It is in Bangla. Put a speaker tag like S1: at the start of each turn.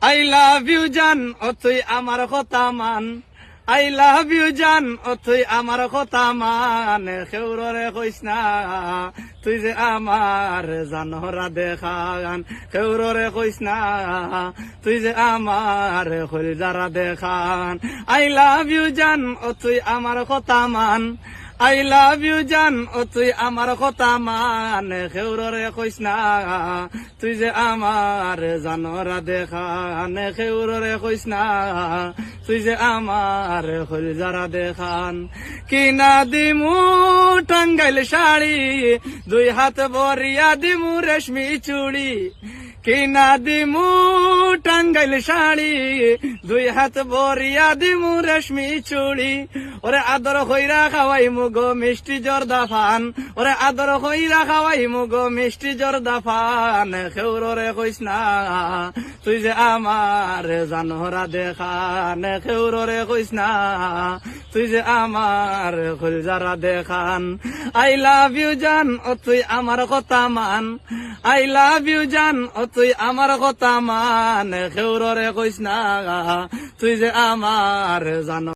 S1: আই লাভ ইউ জান ও তুই আমার কথা মান, আই লাভ ইউ জান ও তুই আমার কথা মান, খেউররে কইস না তুই যে আমার জানহরা দেখান, খেউররে কইস না তুই যে আমার হলজারা দেখান। আই লাভ ইউ জান ও তুই আমার কথা মান, আই লাভ ইউ জান ও তুই আমার কথা মান, খেউররে কইস না তুই যে আমার জানরা দেখান, খেউররে কইস না তুই যে আমার হলজারা দেখান। কিনা দিমু টাঙ্গাইল শাড়ি, দুই হাত বরিয়া দিমু রেশমি চুড়ি, কিনা দিমু টাঙ্গাইল শাড়ি, দুই হাত বরিয়া দিমু রেশমি চুড়ি, ওরে আদর হইরা খাওয়াই মুগো মিষ্টি জর্দা ফান, ওরে আদর হইরা খাওয়াই মুগো মিষ্টি জর্দা ফান, খেউররে কইস না তুই যে আমার জানহরা দেখান, খেউররে কইস না তুই যে আমার হলজারা দেখান। আই লাভ ইউ জান ও তুই আমার কথা মান, আই লাভ ইউ জান ও তুই আমার কথা মান, খেউররে কইস না তুই যে আমার জান।